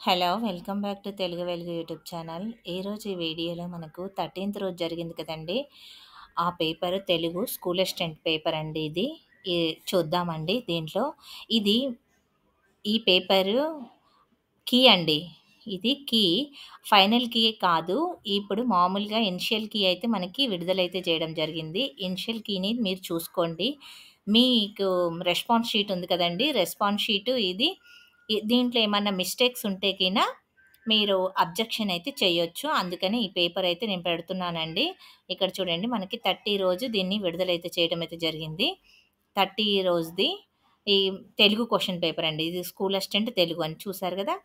Hello! Welcome back to Telugu వెలుగు YouTube channel. ఈరోజు ఈ వీడియోలో మనకు 13థ్ రోజు జరిగింది కదండీ! ఆ paper Telugu school assistant paper అండి ఇది. ఈ చూద్దామండి దీంట్లో. ఇది ఈ పేపరు కీ అండి. ఇది కీ. ఫైనల్ కీ కాదు. ఇప్పుడు మామూలుగా ఇనిషియల్ కీ అయితే మనకి విడుదలైతే చేయడం జరిగింది. ఇనిషియల్ కీని మీరు చూసుకోండి. మీకు రెస్పాన్స్ షీట్ ఉంది కదండీ! రెస్పాన్స్ షీటు ఇది. దీంట్లో ఏమన్నా మిస్టేక్స్ ఉంటే గిన మీరు అబ్జెక్షన్ అయితే చేయొచ్చు. అందుకని ఈ పేపర్ అయితే నేను పెడుతున్నానండి. ఇక్కడ చూడండి మనకి 30 రోజు దీన్ని విడుదలైతే చేయడం అయితే జరిగింది. 30 రోజుది ఈ తెలుగు క్వెషన్ పేపర్ అండి. ఇది స్కూల్ అసిస్టెంట్ తెలుగు అని చూసారు గదా!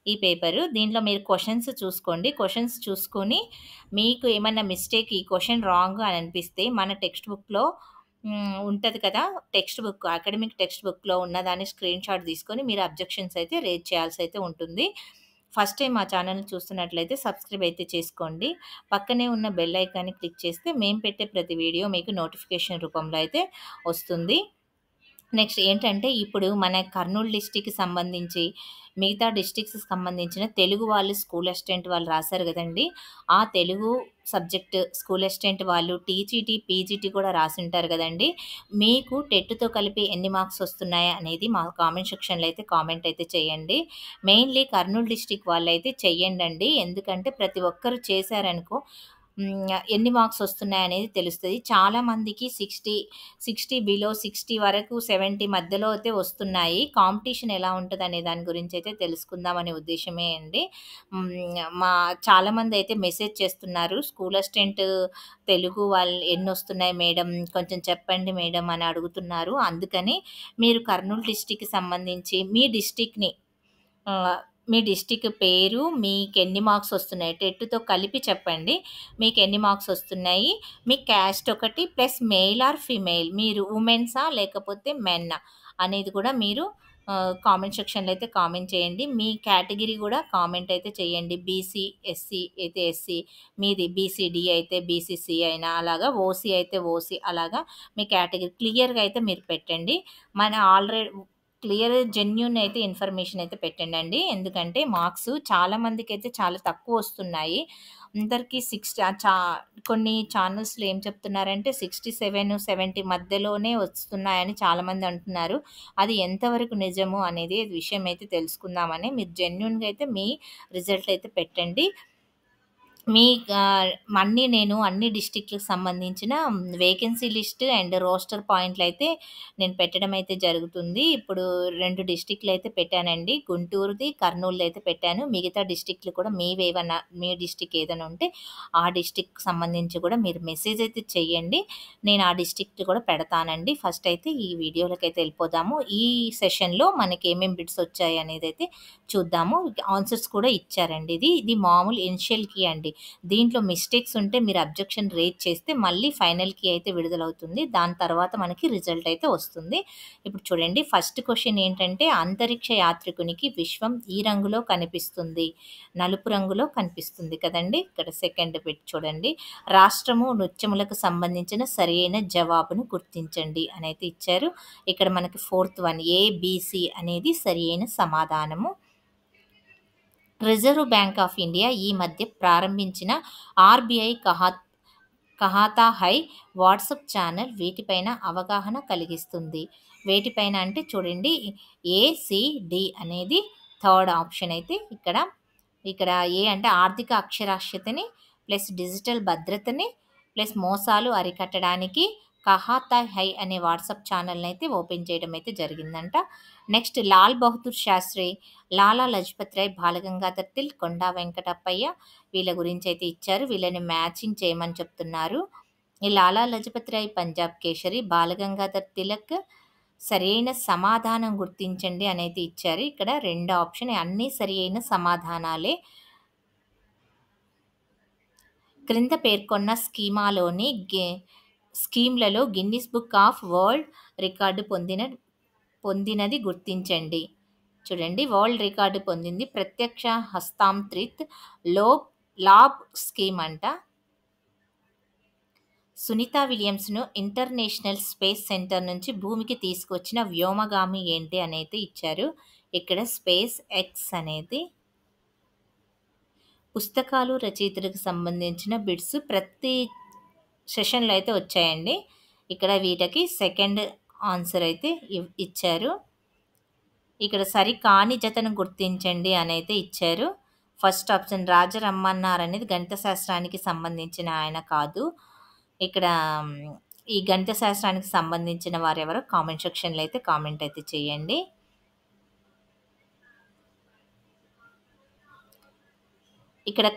ఈ పేపరు. దీంట్లో మీరు క్వెషన్స్ చూసుకోండి. క్వెషన్స్ చూసుకొని మీకు ఏమన్నా మిస్టేక్ ఈ క్వెషన్ రాంగ్ అని అనిపిస్తే మన టెక్స్ట్ బుక్‌లో ఉంటది కదా! టెక్స్ట్ బుక్ అకాడమిక్ టెక్స్ట్ బుక్‌లో ఉన్నదాన్ని స్క్రీన్‌షాట్ తీసుకొని మీరు అబ్జెక్షన్స్ అయితే రైజ్ చేయాల్సయితే ఉంటుంది. ఫస్ట్ టైమ్ మా ఛానెల్‌ని చూస్తున్నట్లయితే సబ్స్క్రైబ్ అయితే చేసుకోండి. పక్కనే ఉన్న బెల్ ఐకాన్‌ని క్లిక్ చేస్తే మేము పెట్టే ప్రతి వీడియో మీకు నోటిఫికేషన్ రూపంలో అయితే వస్తుంది. నెక్స్ట్ ఏంటంటే, ఇప్పుడు మన కర్నూలు డిస్ట్రిక్ట్‌కి సంబంధించి, మిగతా డిస్ట్రిక్ట్స్‌కి సంబంధించిన తెలుగు వాళ్ళు స్కూల్ అసిస్టెంట్ వాళ్ళు రాసారు గదండీ! ఆ తెలుగు సబ్జెక్ట్ స్కూల్ అసిస్టెంట్ వాళ్ళు టీజీటీ, పీజీటీ కూడా రాసుంటారు గదండీ! మీకు టెట్‌తో కలిపి ఎన్ని మార్క్స్ వస్తున్నాయి అనేది మా కామెంట్ సెక్షన్‌లో అయితే కామెంట్ అయితే చేయండి. మెయిన్‌లీ కర్నూలు డిస్ట్రిక్ట్ వాళ్ళైతే చెయ్యండండి. ఎందుకంటే ప్రతి ఒక్కరు చేశారనుకో ఎన్ని మార్క్స్ వస్తున్నాయనేది తెలుస్తది. చాలామందికి 60 బిలో 60 వరకు 70 మధ్యలో అయితే వస్తున్నాయి. కాంపిటీషన్ ఎలా ఉంటదనే దాని గురించయితే తెలుసుకుందాం అనే ఉద్దేశ్యమే అండి. హ్మ్. మా చాలామందయితే మెసేజ్ చేస్తున్నారు. స్కూల్ అసిస్టెంట్ తెలుగు వాళ్ళు ఎన్నొస్తున్నాయి మేడం కొంచెం చెప్పండి మేడం అని అడుగుతున్నారు. అందుకని మీరు కర్నూలు డిస్ట్రిక్ట్‌కి సంబంధించి మీ డిస్ట్రిక్ట్‌ని మీ డిస్ట్రిక్ట్ పేరు, మీకెన్ని మార్క్స్ వస్తున్నాయి, టెట్‌తో కలిపి చెప్పండి. మీకెన్ని మార్క్స్ వస్తున్నాయి, మీ క్యాస్ట్ ఒకటి ప్లస్ మెయిల్ ఆర్ ఫీమేల్ మీరు వుమెన్సా లేకపోతే మెన్నా అనేది కూడా మీరు కామెంట్ సెక్షన్‌లో అయితే కామెంట్ చేయండి. మీ కేటగిరీ కూడా కామెంట్ అయితే చేయండి. బీసీ, ఎస్సీ అయితే ఎస్సీ, మీది బీసీడీ అయితే బీసీసీ అయినా అలాగా, ఓసీ అయితే ఓసీ అలాగా మీ కేటగిరీ క్లియర్‌గా అయితే మీరు పెట్టండి. మన ఆల్రెడీ క్లియర్ జెన్యూన్ అయితే ఇన్ఫర్మేషన్ అయితే పెట్టండండి. ఎందుకంటే మార్క్స్ చాలా మందికైతే చాలా తక్కువొస్తున్నాయి. అందరికి కొన్ని ఛానల్స్‌లో ఏం చెప్తున్నారంటే 67, 70 మధ్యలోనే వస్తున్నాయని చాలామంది అంటున్నారు. అది ఎంతవరకు నిజము అనేది విషయం అయితే తెలుసుకుందామని మీరు జెన్యూన్‌గా అయితే మీ రిజల్ట్ అయితే పెట్టండి. మీ నేను అన్ని డిస్ట్రిక్ట్‌లకు సంబంధించిన వేకెన్సీ లిస్ట్ అండ్ రోస్టర్ పాయింట్‌లయితే నేను పెట్టడం అయితే జరుగుతుంది. ఇప్పుడు 2 డిస్ట్రిక్ట్‌లయితే పెట్టానండి. గుంటూరుది, కర్నూలుది అయితే పెట్టాను. మిగతా డిస్ట్రిక్ట్‌లు కూడా మీవేవన్నా మీ డిస్ట్రిక్ట్ ఏదైనా ఉంటే ఆ డిస్ట్రిక్ట్‌కి సంబంధించి కూడా మీరు మెసేజ్ అయితే చేయండి. నేను ఆ డిస్ట్రిక్ట్ కూడా పెడతానండి. ఫస్ట్ అయితే ఈ వీడియోలకైతే వెళ్ళిపోదాము. ఈ సెషన్‌లో మనకి ఏమేం బిట్స్ వచ్చాయి అనేదైతే చూద్దాము. ఆన్సర్స్ కూడా ఇచ్చారండి. ఇది మామూలు ఇనిషియల్ కీ అండి. దీంట్లో మిస్టేక్స్ ఉంటే మీరు అబ్జెక్షన్ రైజ్ చేస్తే మళ్ళీ ఫైనల్ కీ అయితే విడుదలవుతుంది. దాని తర్వాత మనకి రిజల్ట్ అయితే వస్తుంది. ఇప్పుడు చూడండి ఫస్ట్ క్వెషన్ ఏంటంటే, అంతరిక్ష యాత్రికునికి విశ్వం ఈ రంగులో కనిపిస్తుంది. నలుపు రంగులో కనిపిస్తుంది కదండీ! ఇక్కడ సెకండ్ బిట్ చూడండి. రాష్ట్రము, నృత్యములకు సంబంధించిన సరియైన జవాబును గుర్తించండి అనైతే ఇచ్చారు. ఇక్కడ మనకి ఫోర్త్ వన్ ఏబీసీ అనేది సరియైన సమాధానము. రిజర్వ్ బ్యాంక్ ఆఫ్ ఇండియా ఈ మధ్య ప్రారంభించిన ఆర్‌బీఐ కహాతా హై వాట్సాప్ ఛానల్ వీటిపైన అవగాహన కలిగిస్తుంది. వేటిపైన అంటే చూడండి ఏసీడీ అనేది థర్డ్ ఆప్షన్ అయితే ఇక్కడ. ఇక్కడ ఏ అంటే ఆర్థిక అక్షరాస్యతని, ప్లస్ డిజిటల్ భద్రతని, ప్లస్ మోసాలు అరికట్టడానికి కహాతా హై అనే వాట్సాప్ ఛానల్‌ని అయితే ఓపెన్ చేయడం అయితే జరిగిందంట. నెక్స్ట్ లాల్ బహదూర్ శాస్త్రి, లాలా లజపత్ రాయ్, బాలగంగాధర్ తిలక్, కొండా వెంకటప్పయ్య వీళ్ళ గురించైతే ఇచ్చారు. వీళ్ళని మ్యాచింగ్ చేయమని చెప్తున్నారు. ఈ లాలా లజపత్ రాయ్ పంజాబ్ కేసరి, బాలగంగాధర్ తిలక్ సరియైన సమాధానం గుర్తించండి అనైతే ఇచ్చారు. ఇక్కడ 2 ఆప్షన్ అన్నీ సరియైన సమాధానాలే. క్రింద పేర్కొన్న స్కీమ్‌లలో Guinness book of world record పొందినది గుర్తించండి. చూడండి వరల్డ్ రికార్డ్ పొందింది ప్రత్యక్ష హస్తాంతరిత్ లాబ్ స్కీమ్ అంట. సునీతా విలియమ్స్‌ను ఇంటర్నేషనల్ స్పేస్ సెంటర్ నుంచి భూమికి తీసుకొచ్చిన వ్యోమగామి ఏంటి అనైతే ఇచ్చారు. ఇక్కడ స్పేస్ ఎక్స్ అనేది. పుస్తకాలు, రచయితలకు సంబంధించిన బిట్స్ ప్రతి సెషన్‌లో అయితే వచ్చాయండి. ఇక్కడ వీటికి సెకండ్ ఆన్సర్ అయితే ఇచ్చారు. ఇక్కడ సరికాని జతను గుర్తించండి అనైతే ఇచ్చారు. ఫస్ట్ ఆప్షన్ రాజరమ్మన్నారనేది గణిత శాస్త్రానికి సంబంధించిన ఆయన కాదు. ఇక్కడ ఈ గణిత శాస్త్రానికి సంబంధించిన వారెవరో కామెంట్ సెక్షన్‌లో అయితే కామెంట్ అయితే చేయండి. ఇక్కడ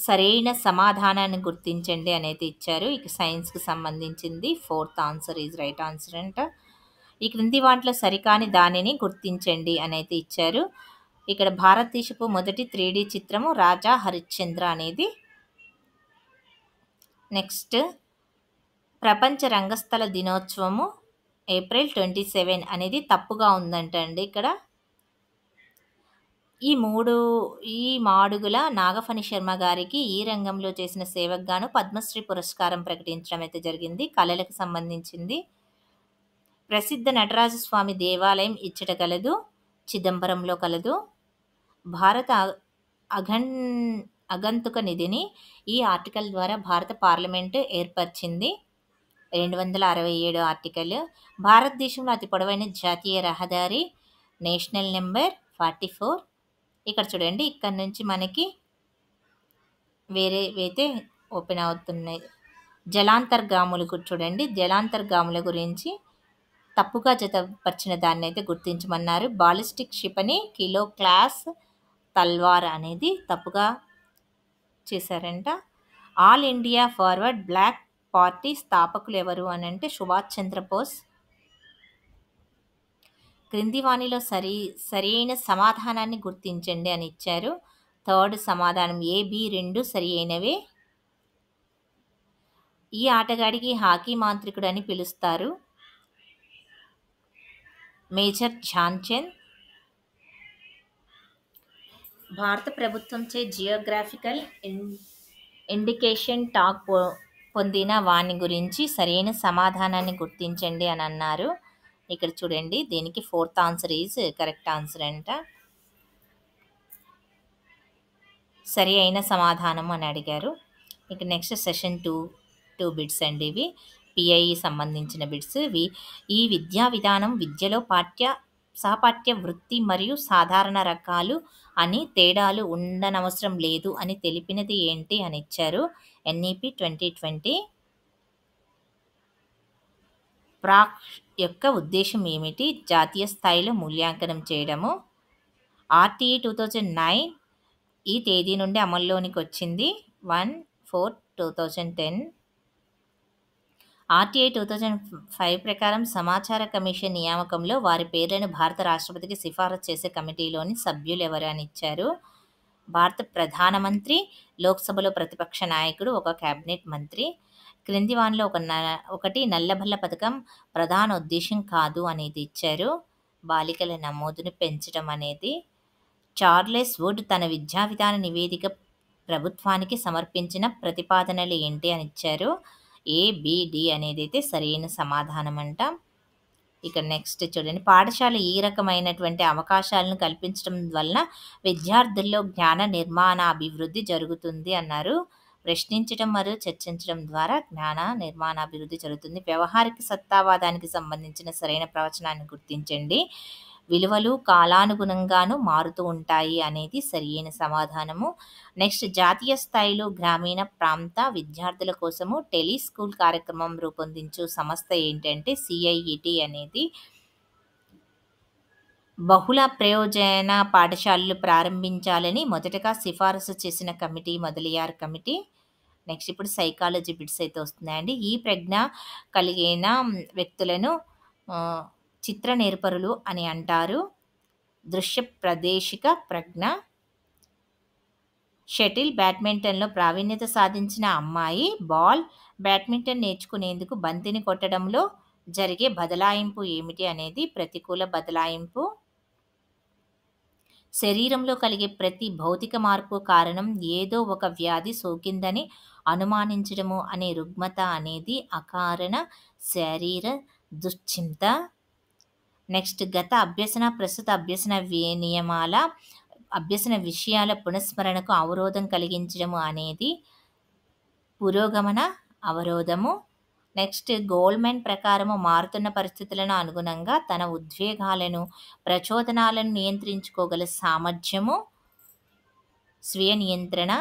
సరైన సమాధానాన్ని గుర్తించండి అనైతే ఇచ్చారు. ఇక సైన్స్‌కి సంబంధించింది fourth answer is right answer అంట. ఈ క్రింది వాటిలో సరికాని దానిని గుర్తించండి అనైతే ఇచ్చారు. ఇక్కడ భారతదేశపు మొదటి 3D చిత్రము 'రాజా హరిశ్చంద్ర' అనేది. నెక్స్ట్ ప్రపంచ రంగస్థల దినోత్సవము ఏప్రిల్ 27 అనేది తప్పుగా ఉందంట అండి ఇక్కడ. ఈ మాడుగుల నాగఫణి శర్మ గారికి ఈ రంగంలో చేసిన సేవకు గాను పద్మశ్రీ పురస్కారం ప్రకటించడం అయితే జరిగింది. కళలకు సంబంధించింది. ప్రసిద్ధ నటరాజస్వామి దేవాలయం ఇచ్చట కలదు, చిదంబరంలో కలదు. భారత అగంతుక నిధిని ఈ ఆర్టికల్ ద్వారా భారత పార్లమెంటు ఏర్పరిచింది. 267 ఆర్టికల్. భారతదేశంలో అతి పొడవైన జాతీయ రహదారి నేషనల్ నెంబర్ 44. ఇక్కడ చూడండి, ఇక్కడ నుంచి మనకి వేరేవైతే ఓపెన్ అవుతున్నాయి. జలాంతర్గాములకు చూడండి, జలాంతర్గాముల గురించి తప్పుగా జతపరిచిన దాన్ని అయితే గుర్తించమన్నారు. బాలిస్టిక్ క్షిపణి కిలో క్లాస్ తల్వార్ అనేది తప్పుగా చేశారంట. All India forward bloc party స్థాపకులు ఎవరు అని అంటే సుభాష్ చంద్రబోస్. క్రింది వాణిలో సరైన సమాధానాన్ని గుర్తించండి అని ఇచ్చారు. థర్డ్ సమాధానం ఏ, బి రెండు సరి అయినవే. ఈ ఆటగాడికి హాకీ మాంత్రికుడు అని పిలుస్తారు. మేజర్ ధ్యాన్చంద్. భారత ప్రభుత్వంచే జియోగ్రాఫికల్ ఇండికేషన్ టాగ్ పొందిన వాని గురించి సరైన సమాధానాన్ని గుర్తించండి అని అన్నారు. ఇక్కడ చూడండి, దీనికి fourth answer is correct answer అంట. సరి అయిన సమాధానం అని అడిగారు. ఇక నెక్స్ట్ సెషన్ 2 బిట్స్ అండి. ఇవి పిఐఈ సంబంధించిన బిట్స్. ఈ విద్యా విధానం విద్యలో సహపాఠ్య వృత్తి మరియు సాధారణ రకాలు అని తేడాలు ఉండనవసరం లేదు అని తెలిపినది ఏంటి అని ఇచ్చారు. ఎన్ఈపి 2020. ప్రాక్ యొక్క ఉద్దేశం ఏమిటి? జాతీయ స్థాయిలో మూల్యాంకనం చేయడము. ఆర్టీఈ 2009 ఈ తేదీ నుండి అమల్లోనికి వచ్చింది 1/4/2010. ఆర్టీఐ 2005 ప్రకారం సమాచార కమిషన్ నియామకంలో వారి పేర్లను భారత రాష్ట్రపతికి సిఫారసు చేసే కమిటీలోని సభ్యులు ఎవరు అని ఇచ్చారు. భారత ప్రధానమంత్రి, లోక్సభలో ప్రతిపక్ష నాయకుడు, ఒక కేబినెట్ మంత్రి. క్రింది వానిలో ఒకటి నల్లబల్ల పథకం ప్రధాన ఉద్దేశం కాదు అనేది ఇచ్చారు. బాలికల నమోదును పెంచడం అనేది. చార్లెస్ వుడ్ తన విద్యా విధాన నివేదిక ప్రభుత్వానికి సమర్పించిన ప్రతిపాదనలు ఏంటి అని ఇచ్చారు. ఏబిడి అనేది అయితే సరైన సమాధానం అంట. ఇక నెక్స్ట్ చూడండి, పాఠశాల ఈ రకమైనటువంటి అవకాశాలను కల్పించడం వలన విద్యార్థుల్లో జ్ఞాన నిర్మాణ అభివృద్ధి జరుగుతుంది అన్నారు. ప్రశ్నించడం మరియు చర్చించడం ద్వారా జ్ఞాన నిర్మాణాభివృద్ధి జరుగుతుంది. వ్యవహారిక సత్తావాదానికి సంబంధించిన సరైన ప్రవచనాన్ని గుర్తించండి. విలువలు కాలానుగుణంగాను మారుతూ ఉంటాయి అనేది సరియైన సమాధానము. నెక్స్ట్ జాతీయ స్థాయిలో గ్రామీణ ప్రాంత విద్యార్థుల కోసము టెలిస్కూల్ కార్యక్రమం రూపొందించు సంస్థ ఏంటంటే సిఐఈటి అనేది. బహుళ ప్రయోజన పాఠశాలలు ప్రారంభించాలని మొదటగా సిఫారసు చేసిన కమిటీ మొదలియార్ కమిటీ. నెక్స్ట్ ఇప్పుడు సైకాలజీ బిట్స్ అయితే వస్తున్నాయండి. ఈ ప్రజ్ఞ కలిగిన వ్యక్తులను చిత్ర నేర్పరులు అని అంటారు. దృశ్య ప్రదేశిక ప్రజ్ఞ. షటిల్ బ్యాడ్మింటన్లో ప్రావీణ్యత సాధించిన అమ్మాయి బాల్ బ్యాడ్మింటన్ నేర్చుకునేందుకు బంతిని కొట్టడంలో జరిగే బదలాయింపు ఏమిటి అనేది ప్రతికూల బదలాయింపు. శరీరంలో కలిగే ప్రతి భౌతిక మార్పు కారణం ఏదో ఒక వ్యాధి సోకిందని అనుమానించడము అనే రుగ్మత అనేది అకారణ శరీర దుశ్చింత. నెక్స్ట్ గత అభ్యసన ప్రస్తుత అభ్యసన నియమాల అభ్యసన విషయాల పునఃస్మరణకు అవరోధం కలిగించడము అనేది పురోగమన అవరోధము. నెక్స్ట్ గోల్డ్‌మెన్ ప్రకారము మారుతున్న పరిస్థితులను అనుగుణంగా తన ఉద్వేగాలను, ప్రచోదనాలను నియంత్రించుకోగల సామర్థ్యము, స్వీయ నియంత్రణ,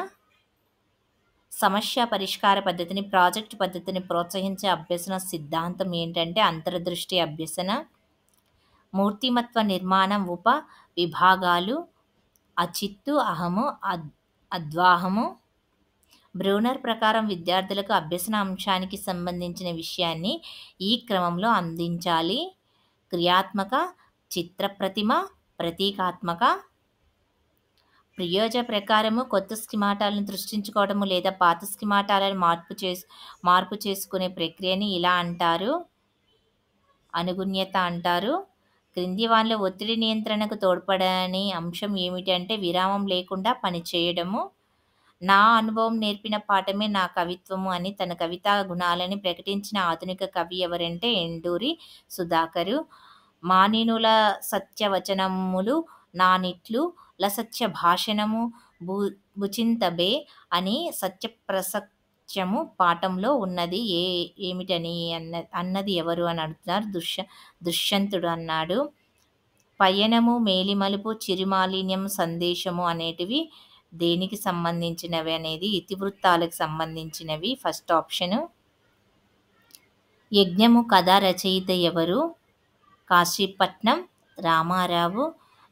సమస్య పరిష్కార పద్ధతిని, ప్రాజెక్ట్ పద్ధతిని ప్రోత్సహించే అభ్యసన సిద్ధాంతం ఏంటంటే అంతర్దృష్టి అభ్యసన. మూర్తిమత్వ నిర్మాణం ఉప విభాగాలు అచిత్తు, అహము, అద్వాహము. బ్రూనర్ ప్రకారం విద్యార్థులకు అభ్యసన అంశానికి సంబంధించిన విషయాన్ని ఈ క్రమంలో అందించాలి: క్రియాత్మక, చిత్రప్రతిమ, ప్రతీకాత్మక. ప్రియోజ ప్రకారము కొత్త స్కీమాటాలను సృష్టించుకోవడము లేదా పాత స్కీమాటాలను మార్పు చేసుకునే ప్రక్రియని ఇలా అంటారు: అనుగుణ్యత అంటారు. క్రింది వానిలో ఒత్తిడి నియంత్రణకు తోడ్పడని అంశం ఏమిటి అంటే విరామం లేకుండా పనిచేయడము. నా అనుభవం నేర్పిన పాఠమే నా కవిత్వము అని తన కవితా గుణాలని ప్రకటించిన ఆధునిక కవి ఎవరంటే ఎండూరి సుధాకరు. మానినుల సత్యవచనములు నానిట్లు లసత్య భాషణము భుచింతబే అని సత్యప్రసత్యము పాఠంలో ఉన్నది ఏమిటని అన్నది ఎవరు అని అడుగుతున్నారు. దుష్యంతుడు అన్నాడు. పయనము, మేలిమలుపు, చిరుమాలిన్యం, సందేశము అనేటివి దేనికి సంబంధించినవి అనేది ఇతివృత్తాలకు సంబంధించినవి. First option. యజ్ఞము కథ రచయిత ఎవరు? కాశీపట్నం రామారావు.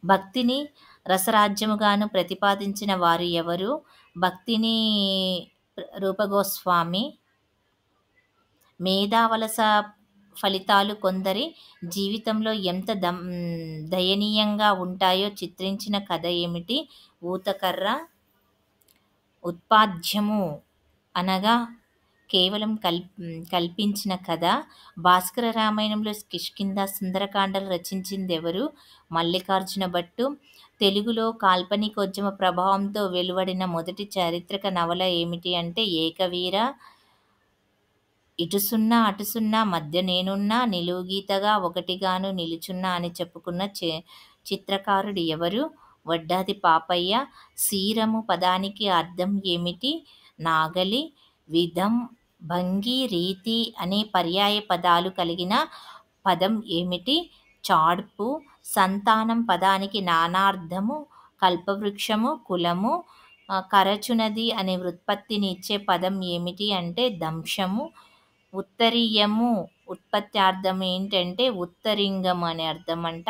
భక్తిని రసరాజ్యముగాను ప్రతిపాదించిన వారు ఎవరు? భక్తిని రూపగోస్వామి. మేధావలస ఫలితాలు కొందరి జీవితంలో ఎంత దయనీయంగా ఉంటాయో చిత్రించిన కథ ఏమిటి? ఊతకర్ర. ఉత్పాద్యము అనగా కేవలం కల్పించిన కథ. భాస్కర రామాయణంలో కిష్కింధ సుందరకాండలు రచించిందెవరు? మల్లికార్జున భట్టు. తెలుగులో కాల్పనికోద్యమ ప్రభావంతో వెలువడిన మొదటి చారిత్రక నవల ఏమిటి అంటే ఏకవీర. ఇటు సున్నా అటు సున్నా మధ్య నేనున్నా, నిలువుగీతగా ఒకటిగాను నిలుచున్నా అని చెప్పుకున్న చిత్రకారుడు ఎవరు? వడ్డాది పాపయ్య. శీరము పదానికి అర్థం ఏమిటి? నాగలి. విధం, భంగి, రీతి అనే పర్యాయ పదాలు కలిగిన పదం ఏమిటి? చాడ్పు. సంతానం పదానికి నానార్థము. కల్పవృక్షము, కులము. కరచునది అనే వ్యుత్పత్తిని ఇచ్చే పదం ఏమిటి అంటే దంశము. ఉత్తరీయము ఉత్పత్తి అర్థం ఏంటంటే ఉత్తరింగం అనే అర్థం అంట.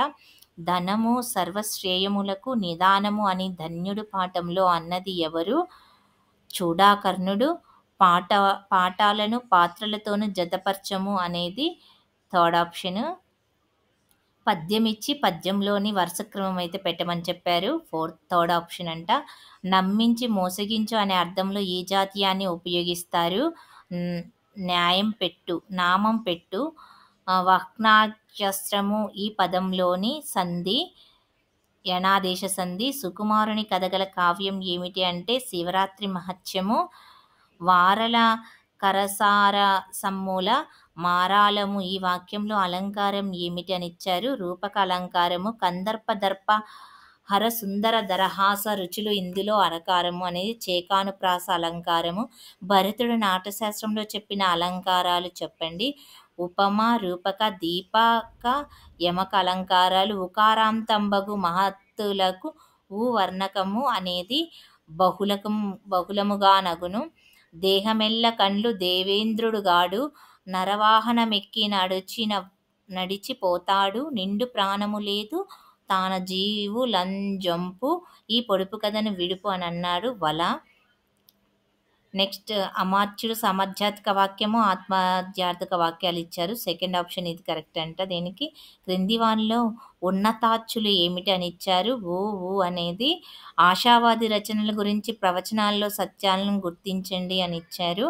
ధనము సర్వశ్రేయములకు నిదానము అని ధన్యుడు పాఠంలో అన్నది ఎవరు? చూడాకర్ణుడు. పాఠాలను పాత్రలతోనూ జతపరచము అనేది థర్డ్ ఆప్షన్. పద్యం ఇచ్చి పద్యంలోని వరుసక్రమం అయితే పెట్టమని చెప్పారు. థర్డ్ ఆప్షన్ అంట. నమ్మించి మోసగించు అనే అర్థంలో ఈ జాతీయాన్ని ఉపయోగిస్తారు? న్యాయం పెట్టు, నామం పెట్టు. వహ్నాక్షస్త్రము ఈ పదంలోని సంధి యనాదేశ సంధి. సుకుమారుని కథగల కావ్యం ఏమిటి అంటే శివరాత్రి మహత్యము. వారల కరసార సమ్మూల మారాలము ఈ వాక్యంలో అలంకారం ఏమిటి అని ఇచ్చారు? రూపక అలంకారము. కందర్ప దర్ప హర సుందర దరహాస రుచులు ఇందులో అలంకారము అనేది చేకానుప్రాస అలంకారము. భరతుడు నాట్యశాస్త్రంలో చెప్పిన అలంకారాలు చెప్పండి. ఉపమ, రూపక, దీపక, యమక అలంకారాలు. ఉకారాంతంబగు మహత్తులకు వర్ణకము అనేది బహుళముగా నగును. దేహమెల్ల కండ్లు దేవేంద్రుడు గాడు, నరవాహనమెక్కి నడిచిపోతాడు, నిండు ప్రాణము లేదు తాన జీవులంజంపు, ఈ పొడుపు కథను విడుపు అని అన్నాడు వల. నెక్స్ట్ అమాత్యుడు సమర్థార్థక వాక్యము, ఆత్మధ్యార్థక వాక్యాలు ఇచ్చారు. సెకండ్ ఆప్షన్ ఇది కరెక్ట్ అంట. దీనికి క్రింది వానిలో ఉన్నతాచ్యులు ఏమిటి అని ఇచ్చారు? ఊ అనేది. ఆశావాది రచనల గురించి ప్రవచనాల్లో సత్యాలను గుర్తించండి అని ఇచ్చారు.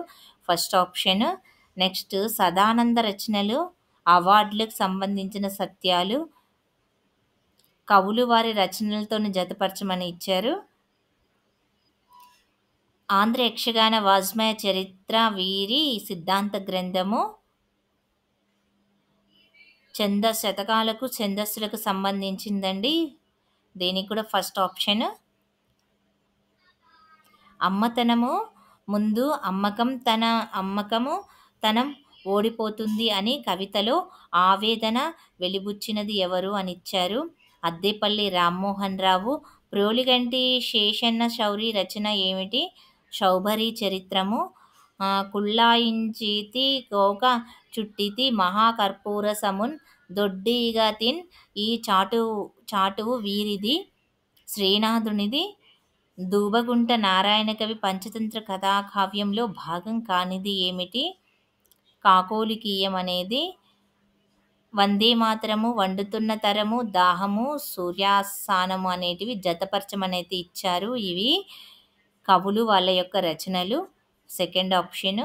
First option. నెక్స్ట్ సదానంద రచనలు, అవార్డులకు సంబంధించిన సత్యాలు కవులు వారి రచనలతో జతపరచమని ఇచ్చారు. ఆంధ్ర యక్షగాన వాజ్మయ చరిత్ర వీరి సిద్ధాంత గ్రంథము. శతకాలకు ఛందస్సులకు సంబంధించిందండి. దీనికి కూడా ఫస్ట్ ఆప్షన్. అమ్మతనము ముందు అమ్మకము తనం ఓడిపోతుంది అని కవితలో ఆవేదన వెలిబుచ్చినది ఎవరు అని ఇచ్చారు. అద్దేపల్లి రామ్మోహన్ రావు. ప్రోలిగంటి శేషన్న శౌరి రచన ఏమిటి? శౌభరి చరిత్రము. కుళ్ళాయించితి కోక చుట్టితి మహాకర్పూర సమున్ దొడ్డిగతిన్ ఈ చాటువు వీరిది శ్రీనాథునిది. దూబగుంట నారాయణ కవి పంచతంత్ర కథాకావ్యంలో భాగం కానిది ఏమిటి? కాకోలికీయం అనేది. వందే మాతరము, వండుతున్న తరము, దాహము, సూర్యాసానము అనేటివి జతపరచమనేది ఇచ్చారు. ఇవి కవులు వాళ్ళ యొక్క రచనలు. Second option.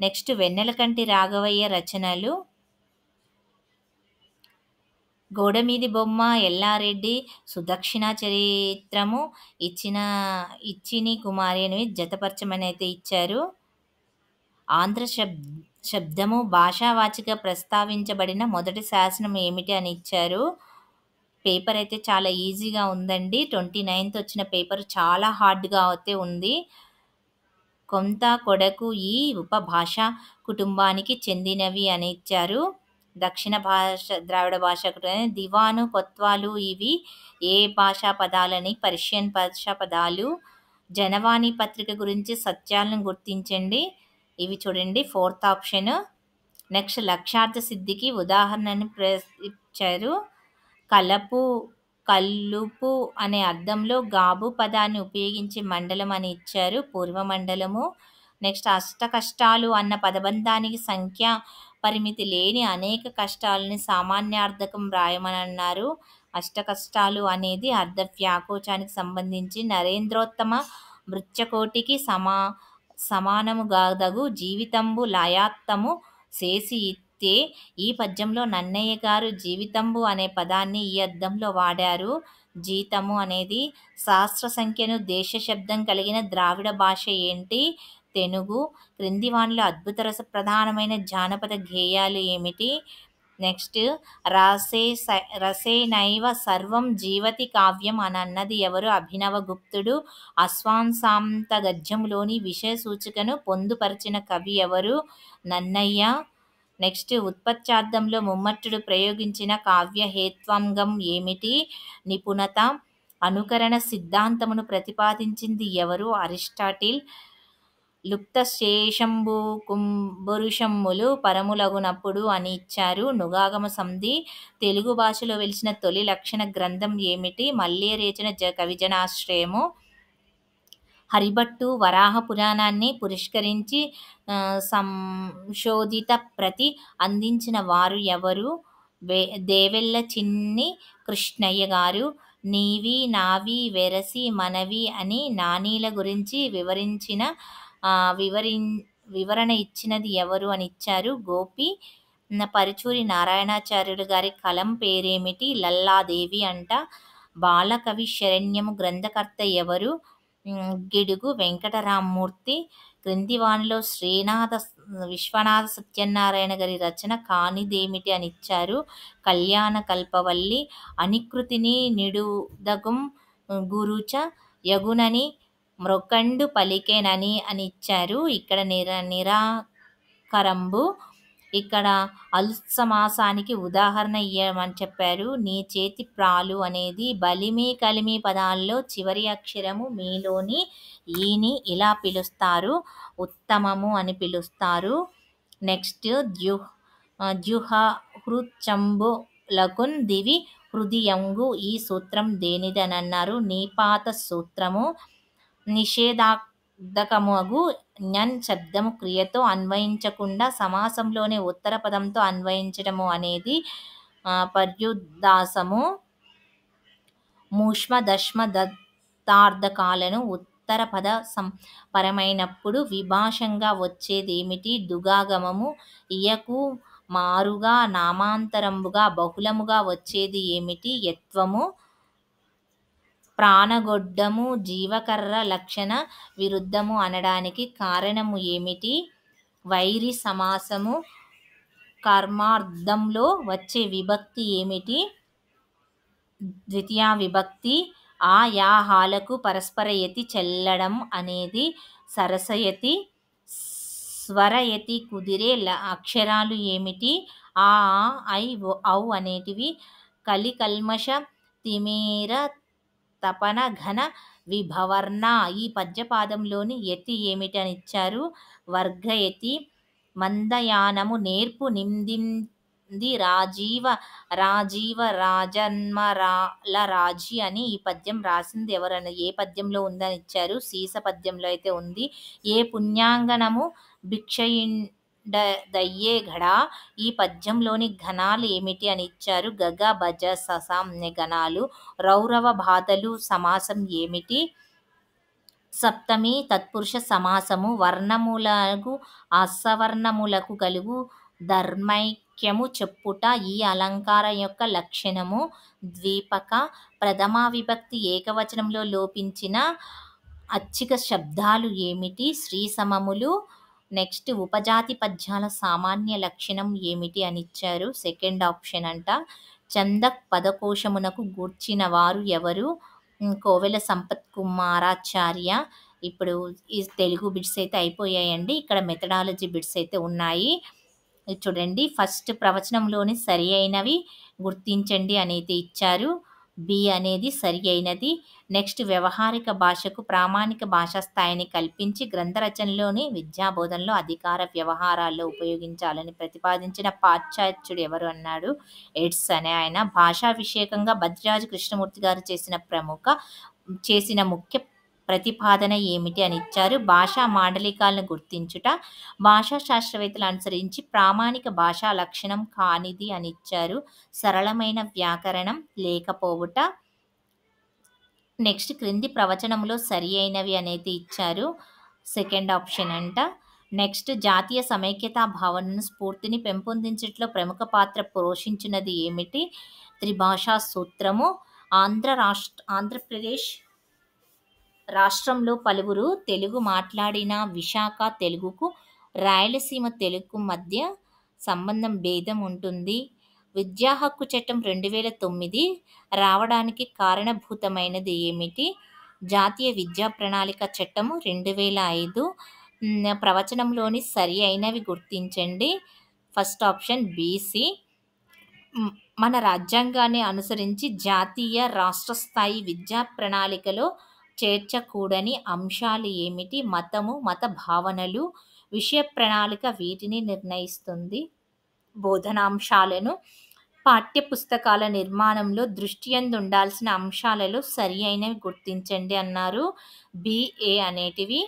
Next Vennelakanti Raghavayya రచనలు. గోడమీది బొమ్మ ఎల్లారెడ్డి సుదక్షిణ చరిత్రము, ఇచ్చిని కుమారి అనేవి జతపరచమనైతే ఇచ్చారు. ఆంధ్ర శబ్దము భాషావాచిక ప్రస్తావించబడిన మొదటి శాసనం ఏమిటి అని ఇచ్చారు. పేపర్ అయితే చాలా ఈజీగా ఉందండి. 29th వచ్చిన పేపర్ చాలా హార్డ్గా అయితే ఉంది. కొంత కొడకు ఈ ఉపభాషా కుటుంబానికి చెందినవి అని ఇచ్చారు. దక్షిణ ద్రావిడ భాషా కుటుంబం. దివాను కొత్వాలు ఇవి ఏ భాషా పదాలని? పర్షియన్ భాషా పదాలు. జనవాణి పత్రిక గురించి సత్యాలను గుర్తించండి. ఇవి చూడండి 4th ఆప్షన్. నెక్స్ట్ లక్ష్యార్థ సిద్ధికి ఉదాహరణని ఇచ్చారు. కలుపు అనే అర్థంలో గాబు పదాన్ని ఉపయోగించి మండలం అని ఇచ్చారు. పూర్వమండలము. నెక్స్ట్ అష్ట కష్టాలు అన్న పదబంధానికి సంఖ్యా పరిమితి లేని అనేక కష్టాలని సామాన్యార్థకం రాయమని అన్నారు. అష్ట కష్టాలు అనేది అర్ధ వ్యాకోచానికి సంబంధించి నరేంద్రోత్తమ మృత్యకోటికి సమానముగాదగు జీవితంబు లయాత్తము చేసి ఇత్తే. ఈ పద్యంలో నన్నయ్య గారు జీవితంబు అనే పదాన్ని ఈ అర్థంలో వాడారు. జీతము అనేది. శాస్త్ర సంఖ్యను దేశ శబ్దం కలిగిన ద్రావిడ భాష ఏంటి? తెనుగు. క్రింది వానిలో అద్భుత రస ప్రధానమైన జానపద గేయాలు ఏమిటి? నెక్స్ట్ రసేనైవ సర్వం జీవతి కావ్యం అని అన్నది ఎవరు? అభినవ గుప్తుడు. అశ్వాంసాంత గద్యములోని విషయ సూచికను పొందుపరిచిన కవి ఎవరు? నన్నయ్య. నెక్స్ట్ ఉత్పత్త్యార్థంలో ముమ్మట్టుడు ప్రయోగించిన కావ్య హేత్వాంగం ఏమిటి? నిపుణత. అనుకరణ సిద్ధాంతమును ప్రతిపాదించింది ఎవరు? అరిస్టాటిల్. లుప్త శేషంబు కుంభరుషమ్ములు పరములగునప్పుడు అని ఇచ్చారు. నుగాగమ సంధి. తెలుగు భాషలో వెలిసిన తొలి లక్షణ గ్రంథం ఏమిటి? మల్లేరేచన కవిజనాశ్రయము. హరిభట్టు వరాహ పురాణాన్ని పురస్కరించి సంశోధిత ప్రతి అందించిన వారు ఎవరు? దేవెల్ల చిన్ని కృష్ణయ్య గారు. నీవి నావి వెరసి మనవి అని నానీల గురించి వివరణ ఇచ్చినది ఎవరు అని ఇచ్చారు. గోపి. పరుచూరి నారాయణాచార్యులు గారి కలం పేరేమిటి? లల్లాదేవి అంట. బాలకవి శరణ్యము గ్రంథకర్త ఎవరు? గిడుగు వెంకటరామ్మూర్తి. క్రింది వానిలో విశ్వనాథ సత్యనారాయణ గారి రచన కానిదేమిటి అని ఇచ్చారు. కళ్యాణ కల్పవల్లి. అనికృతిని నిడుదగుం గురుచ యగునని మ్రొకండు పలికెనని అని ఇచ్చారు. ఇక్కడ నిరాకరంబు. ఇక్కడ అలుత్సమాసానికి ఉదాహరణ ఇయ్యమని చెప్పారు. నీ చేతి ప్రాలు అనేది. బలిమి కలిమి పదాల్లో చివరి అక్షరము మీలోని ఈని ఇలా పిలుస్తారు. ఉత్తమము అని పిలుస్తారు. నెక్స్ట్ ద్యుహృచంబులకున్ దివి హృదియంగు. ఈ సూత్రం దేనిది అని అన్నారు. నీపాత సూత్రము. నిషేధార్థకమగు ఞన్ శబ్దము క్రియతో అన్వయించకుండా సమాసంలోనే ఉత్తర పదంతో అన్వయించడము అనేది పర్యుదాసము. మూష్మ దశ్మ దత్తార్థకాలను ఉత్తర పద పరమైనప్పుడు విభాషంగా వచ్చేదేమిటి? దుగాగమము. ఇయకు మారుగా నామాంతరంబుగా బహుళముగా వచ్చేది ఏమిటి? యత్వము. ప్రాణగొడ్డము జీవకర్ర లక్షణ విరుద్ధము అనడానికి కారణము ఏమిటి? వైరి సమాసము. కర్మార్థంలో వచ్చే విభక్తి ఏమిటి? ద్వితీయ విభక్తి. ఆ యా హాలకు పరస్పర యతి చెల్లడం అనేది సరసయతి, స్వరయతి కుదిరే అక్షరాలు ఏమిటి? ఆ, ఐ, ఔ అనేటివి కలికల్మష తిమిర తపన ఘన విభవర్ణ. ఈ పద్యపాదంలోని యతి ఏమిటనిచ్చారు? వర్గయతి. మందయానము నేర్పు నిందింది రాజీవ రాజీవ రాజన్మరాల రాజీ అని ఈ పద్యం రాసింది ఎవరని, ఏ పద్యంలో ఉందని ఇచ్చారు? సీస పద్యంలో అయితే ఉంది. ఏ పుణ్యాంగనము భిక్షయిండదయ్యే ఘడా. ఈ పద్యంలోని ఘనాలు ఏమిటి అని ఇచ్చారు? గగ భజ ససాం అనే ఘనాలు. రౌరవ బాధలు సమాసం ఏమిటి? సప్తమి తత్పురుష సమాసము. వర్ణములకు అసవర్ణములకు గలుగు ధర్మైక్యము చెప్పుట ఈ అలంకారం యొక్క లక్షణము. ద్వీపక. ప్రథమా విభక్తి ఏకవచనంలో లోపించిన అచ్చిక శబ్దాలు ఏమిటి? శ్రీసమములు. నెక్స్ట్ ఉపజాతి పద్యాల సామాన్య లక్షణం ఏమిటి అని ఇచ్చారు? సెకండ్ ఆప్షన్ అంట. చందక్ పదకోశమునకు గూర్చిన వారు ఎవరు? కోవెల సంపత్ కుమారాచార్య. ఇప్పుడు ఈ తెలుగు బిట్స్ అయితే అయిపోయాయండి. ఇక్కడ మెథడాలజీ బిట్స్ అయితే ఉన్నాయి. ఇది చూడండి. ఫస్ట్ ప్రవచనంలోని సరి అయినవి గుర్తించండి అనేది ఇచ్చారు. బి అనేది సరి అయినది. నెక్స్ట్ వ్యవహారిక భాషకు ప్రామాణిక భాషా స్థాయిని కల్పించి గ్రంథ రచనలోని విద్యాబోధనలో అధికార వ్యవహారాల్లో ఉపయోగించాలని ప్రతిపాదించిన పాశ్చాత్యుడు ఎవరు అన్నాడు? ఎడ్స్ అనే ఆయన. భాషా విషయకంగా బద్రిరాజు కృష్ణమూర్తి గారు చేసిన ముఖ్య ప్రతిపాదన ఏమిటి అని ఇచ్చారు? భాషా మాండలికాలను గుర్తించుట. భాషా శాస్త్రవేత్తలు అనుసరించి ప్రామాణిక భాషా లక్షణం కానిది అని ఇచ్చారు. సరళమైన వ్యాకరణం లేకపోవుట. నెక్స్ట్ క్రింది ప్రవచనంలో సరి అయినవి అనేది ఇచ్చారు. సెకండ్ ఆప్షన్ అంట. నెక్స్ట్ జాతీయ సమైక్యతా భావనను స్ఫూర్తిని పెంపొందించట్లో ప్రముఖ పాత్ర పోషించినది ఏమిటి? త్రిభాషా సూత్రము. ఆంధ్రప్రదేశ్ రాష్ట్రంలో పలువురు తెలుగు మాట్లాడిన విశాఖ తెలుగుకు రాయలసీమ తెలుగు మధ్య సంబంధం భేదం ఉంటుంది. విద్యా హక్కు చట్టం 2009 రావడానికి కారణభూతమైనది ఏమిటి? జాతీయ విద్యా ప్రణాళిక చట్టము 2005. ప్రవచనంలోని సరి అయినవి గుర్తించండి. First option BC. మన రాజ్యాంగాన్ని అనుసరించి జాతీయ రాష్ట్ర స్థాయి విద్యా ప్రణాళికలో చేర్చకూడని అంశాలు ఏమిటి? మతము, మత భావనలు. విషయ ప్రణాళిక వీటిని నిర్ణయిస్తుంది. బోధనాంశాలను పాఠ్యపుస్తకాల నిర్మాణంలో దృష్టియందు ఉండాల్సిన అంశాలలో సరి అయినవి గుర్తించండి అన్నారు. బిఏ అనేటివి.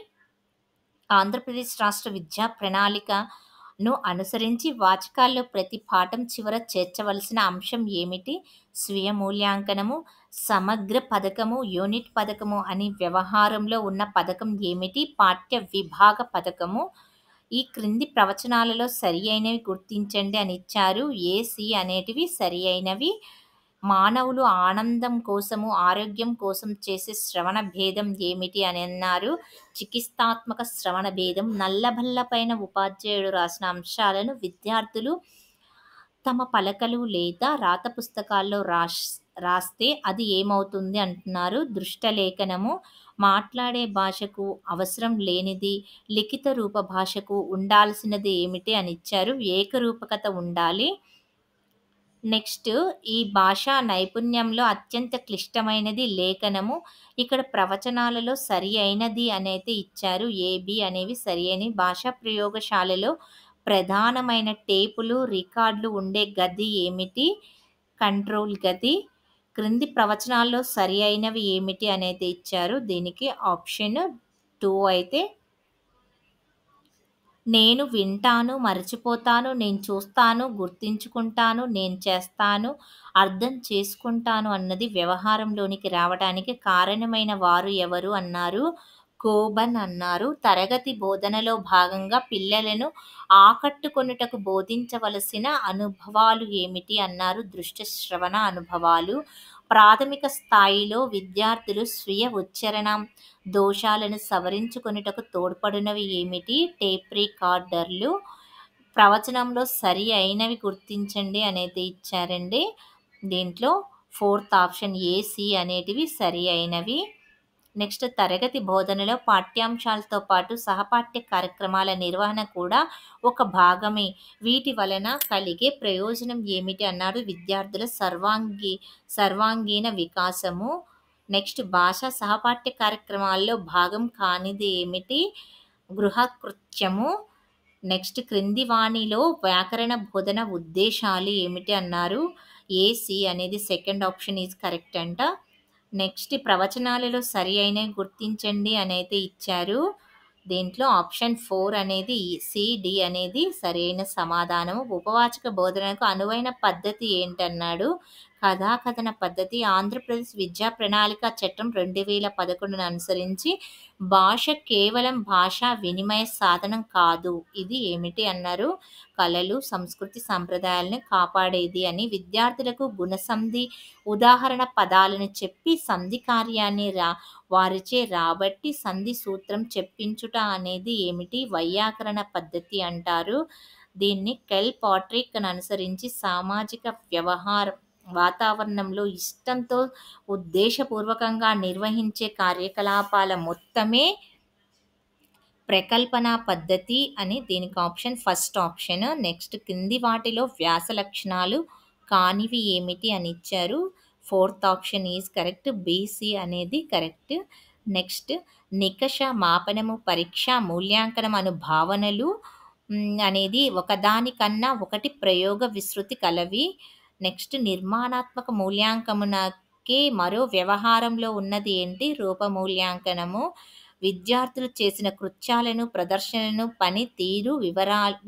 ఆంధ్రప్రదేశ్ రాష్ట్ర విద్యా ప్రణాళికను అనుసరించి వాచకాల్లో ప్రతి పాఠం చివర చేర్చవలసిన అంశం ఏమిటి? స్వీయ మూల్యాంకనము. సమగ్ర పథకము, యూనిట్ పథకము అని వ్యవహారంలో ఉన్న పథకం ఏమిటి? పాఠ్య విభాగ పథకము. ఈ క్రింది ప్రవచనాలలో సరి అయినవి గుర్తించండి అని ఇచ్చారు. ఏసి అనేటివి సరి అయినవి. మానవులు ఆనందం కోసము, ఆరోగ్యం కోసం చేసే శ్రవణ భేదం ఏమిటి అని అన్నారు. చికిత్సాత్మక శ్రవణ భేదం. నల్లబల్ల పైన ఉపాధ్యాయుడు రాసిన అంశాలను విద్యార్థులు తమ పలకలు లేదా రాత పుస్తకాల్లో రాస్తే అది ఏమవుతుంది అంటున్నారు? దృష్టలేఖనము. మాట్లాడే భాషకు అవసరం లేనిది లిఖిత రూప భాషకు ఉండాల్సినది ఏమిటి అని ఇచ్చారు? ఏకరూపకత ఉండాలి. నెక్స్ట్ ఈ భాషా నైపుణ్యంలో అత్యంత క్లిష్టమైనది లేఖనము. ఇక్కడ ప్రవచనాలలో సరి అయినది అనేది ఇచ్చారు. ఏబి అనేవి సరి అయినవి. భాషా ప్రయోగశాలలో ప్రధానమైన టేపులు, రికార్డులు ఉండే గది ఏమిటి? కంట్రోల్ గది. క్రింది ప్రవచనాల్లో సరి అయినవి ఏమిటి అనేది ఇచ్చారు. దీనికి ఆప్షన్ 2 అయితే నేను వింటాను, మరచిపోతాను, నేను చూస్తాను, గుర్తించుకుంటాను, నేను చేస్తాను, అర్థం చేసుకుంటాను అన్నది వ్యవహారంలోనికి రావడానికి కారణమైన వారు ఎవరు అన్నారు? కోబన్ అన్నారు. తరగతి బోధనలో భాగంగా పిల్లలను ఆకట్టుకొనుటకు బోధించవలసిన అనుభవాలు ఏమిటి అన్నారు? దృశ్య శ్రవణ అనుభవాలు. ప్రాథమిక స్థాయిలో విద్యార్థులు స్వీయ ఉచ్చారణ దోషాలను సవరించుకొనుటకు తోడ్పడినవి ఏమిటి? టేప్ రికార్డర్లు. ప్రవచనంలో సరి అయినవి గుర్తించండి అనేది ఇచ్చారండి. దీంట్లో ఫోర్త్ ఆప్షన్ ఏ, సి అనేటివి సరి అయినవి. నెక్స్ట్ తరగతి బోధనలో పాఠ్యాంశాలతో పాటు సహపాఠ్య కార్యక్రమాల నిర్వహణ కూడా ఒక భాగమే. వీటి వలన కలిగే ప్రయోజనం ఏమిటి అన్నారు? విద్యార్థుల సర్వాంగీణ వికాసము. నెక్స్ట్ భాషా సహపాఠ్య కార్యక్రమాల్లో భాగం కానిది ఏమిటి? గృహకృత్యము. నెక్స్ట్ క్రింది వాణిలో వ్యాకరణ బోధన ఉద్దేశాలు ఏమిటి అన్నారు? ఏ, సి అనేది సెకండ్ ఆప్షన్ ఈజ్ కరెక్ట్ అంట. నెక్స్ట్ ప్రవచనాలలో సరి అయినవి గుర్తించండి అని అయితే ఇచ్చారు. దీంట్లో ఆప్షన్ 4 అనేది సి, డి అనేది సరైన సమాధానం. ఉపవాచక బోధనకు అనువైన పద్ధతి ఏంటన్నాడు? కథాకథన పద్ధతి. ఆంధ్రప్రదేశ్ విద్యా ప్రణాళిక చట్టం 2011ను అనుసరించి భాష కేవలం భాషా వినిమయ సాధనం కాదు. ఇది ఏమిటి అన్నారు? కళలు, సంస్కృతి, సంప్రదాయాలను కాపాడేది అని. విద్యార్థులకు గుణసంధి ఉదాహరణ పదాలను చెప్పి సంధి కార్యాన్ని వారిచే రాబట్టి సంధి సూత్రం చెప్పించుట అనేది ఏమిటి? వైయాకరణ పద్ధతి అంటారు. దీన్ని కెల్ పాట్రిక్ అనుసరించి సామాజిక వాతావరణంలో ఇష్టంతో ఉద్దేశపూర్వకంగా నిర్వహించే కార్యకలాపాల మొత్తమే ప్రకల్పన పద్ధతి అని. దీనికి ఆప్షన్ ఫస్ట్ ఆప్షన్. నెక్స్ట్ కింది వాటిలో వ్యాస లక్షణాలు కానివి ఏమిటి అని ఇచ్చారు. Fourth option is correct. BC అనేది కరెక్ట్. నెక్స్ట్ నికష, మాపనము, పరీక్ష, మూల్యాంకనం అను భావనలు అనేది ఒకదానికన్నా ఒకటి ప్రయోగ విస్తృతి కలవి. నెక్స్ట్ నిర్మాణాత్మక మూల్యాంకనమునకే మరో వ్యవహారంలో ఉన్నది ఏంటి? రూపమూల్యాంకనము. విద్యార్థులు చేసిన కృత్యాలను, ప్రదర్శనలను, పనితీరు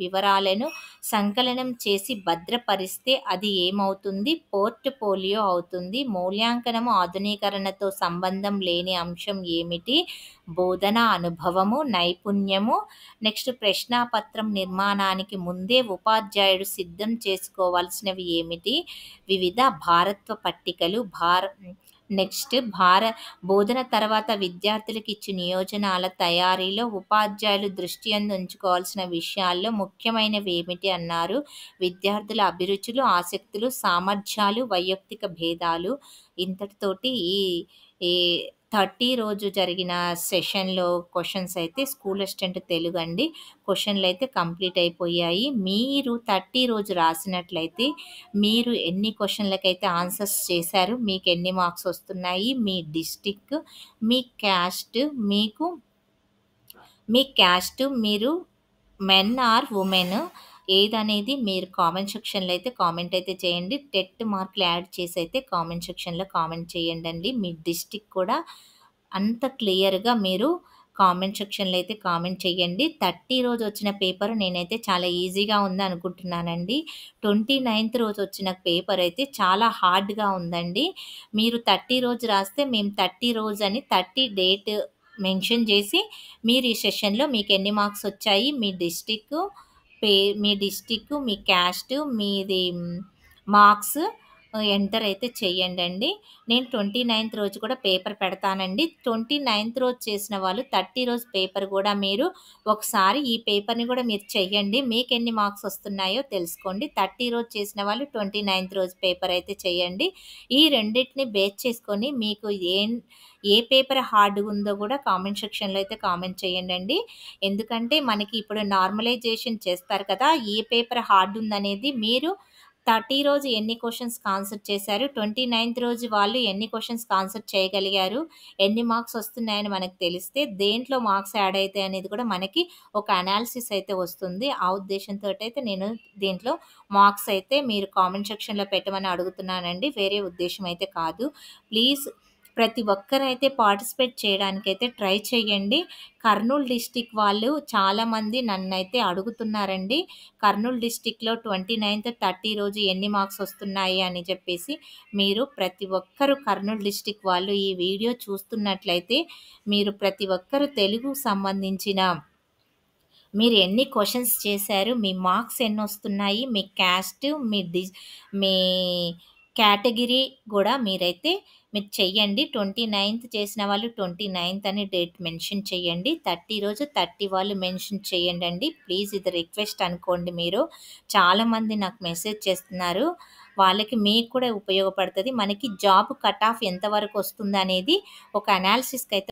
వివరాలను సంకలనం చేసి భద్రపరిస్తే అది ఏమవుతుంది? పోర్ట్ఫోలియో అవుతుంది. మూల్యాంకనము ఆధునీకరణతో సంబంధం లేని అంశం ఏమిటి? బోధనా అనుభవము, నైపుణ్యము. నెక్స్ట్ ప్రశ్నాపత్రం నిర్మాణానికి ముందే ఉపాధ్యాయుడు సిద్ధం చేసుకోవాల్సినవి ఏమిటి? వివిధ భారత్వ పట్టికలు. నెక్స్ట్ బోధన తర్వాత విద్యార్థులకు ఇచ్చే నియోజనాల తయారీలో ఉపాధ్యాయులు దృష్టి ఉంచుకోవాల్సిన విషయాల్లో ముఖ్యమైనవి ఏమిటి అన్నారు? విద్యార్థుల అభిరుచులు, ఆసక్తులు, సామర్థ్యాలు, వైయక్తిక భేదాలు. ఇంతటితోటి ఈ 30 రోజు జరిగిన సెషన్లో క్వశ్చన్స్ అయితే స్కూల్ అసిస్టెంట్ తెలుగు అండి క్వశ్చన్లు అయితే కంప్లీట్ అయిపోయాయి. మీరు 30 రోజు రాసినట్లయితే మీరు ఎన్ని క్వశ్చన్లకైతే ఆన్సర్స్ చేశారు, మీకు ఎన్ని మార్క్స్ వస్తున్నాయి, మీ డిస్టిక్, మీ క్యాస్ట్, మీరు మెన్ ఆర్ ఉమెన్ ఏదనేది మీరు కామెంట్ సెక్షన్లో అయితే కామెంట్ అయితే చేయండి. టెట్ మార్కులు యాడ్ చేసి అయితే కామెంట్ సెక్షన్లో కామెంట్ చేయండి. మీ డిస్టిక్ కూడా అంత క్లియర్గా మీరు కామెంట్ సెక్షన్లో అయితే కామెంట్ చేయండి. 30 రోజు వచ్చిన పేపర్ నేనైతే చాలా ఈజీగా ఉంది అనుకుంటున్నానండి. 29th రోజు వచ్చిన పేపర్ అయితే చాలా హార్డ్గా ఉందండి. మీరు 30 రోజు రాస్తే మేము 30 రోజు అని 30 డేట్ మెన్షన్ చేసి మీరు ఈ సెషన్లో మీకు ఎన్ని మార్క్స్ వచ్చాయి, మీ డిస్టిక్, మీ క్యాస్ట్, మీది మార్క్స్ ఎంటర్ అయితే చెయ్యండి. నేను 29th రోజు కూడా పేపర్ పెడతానండి. 29th రోజు చేసిన వాళ్ళు 30 రోజు పేపర్ కూడా మీరు ఒకసారి ఈ పేపర్ని కూడా మీరు చెయ్యండి. మీకు ఎన్ని మార్క్స్ వస్తున్నాయో తెలుసుకోండి. 30 రోజు చేసిన వాళ్ళు 29th రోజు పేపర్ అయితే చేయండి. ఈ రెండింటిని బేస్ చేసుకొని మీకు ఏ పేపర్ హార్డ్గా ఉందో కూడా కామెంట్ సెక్షన్లో అయితే కామెంట్ చేయండి. ఎందుకంటే మనకి ఇప్పుడు నార్మలైజేషన్ చేస్తారు కదా, ఏ పేపర్ హార్డ్ ఉందనేది మీరు 30 రోజు ఎన్ని క్వశ్చన్స్కి ఆన్సర్ చేశారు, 29th రోజు వాళ్ళు ఎన్ని క్వశ్చన్స్కి ఆన్సర్ చేయగలిగారు, ఎన్ని మార్క్స్ వస్తున్నాయని మనకు తెలిస్తే దేంట్లో మార్క్స్ యాడ్ అవుతాయి అనేది కూడా మనకి ఒక అనాలిసిస్ అయితే వస్తుంది. ఆ ఉద్దేశంతో అయితే నేను దీంట్లో మార్క్స్ అయితే మీరు కామెంట్ సెక్షన్లో పెట్టమని అడుగుతున్నానండి. వేరే ఉద్దేశం అయితే కాదు. ప్లీజ్ ప్రతి ఒక్కరైతే పార్టిసిపేట్ చేయడానికైతే ట్రై చేయండి. కర్నూలు డిస్టిక్ వాళ్ళు చాలామంది నన్నైతే అడుగుతున్నారండి. కర్నూలు డిస్టిక్లో 29th 30 రోజు ఎన్ని మార్క్స్ వస్తున్నాయి అని చెప్పేసి. మీరు ప్రతి ఒక్కరు కర్నూలు డిస్టిక్ వాళ్ళు ఈ వీడియో చూస్తున్నట్లయితే మీరు ప్రతి ఒక్కరు తెలుగు సంబంధించిన మీరు ఎన్ని క్వశ్చన్స్ చేశారు, మీ మార్క్స్ ఎన్ని వస్తున్నాయి, మీ క్యాస్ట్, మీ కేటగిరీ కూడా మీరు చెయ్యండి. 29th చేసిన వాళ్ళు 29th అని డేట్ మెన్షన్ చేయండి. 30 రోజు 30 వాళ్ళు మెన్షన్ చేయండి. ప్లీజ్ ఇది రిక్వెస్ట్ అనుకోండి. మీరు చాలామంది నాకు మెసేజ్ చేస్తున్నారు, వాళ్ళకి మీకు కూడా ఉపయోగపడుతది. మనకి జాబ్ కట్ ఆఫ్ ఎంతవరకు వస్తుందనేది ఒక అనాలిసిస్‌కైతే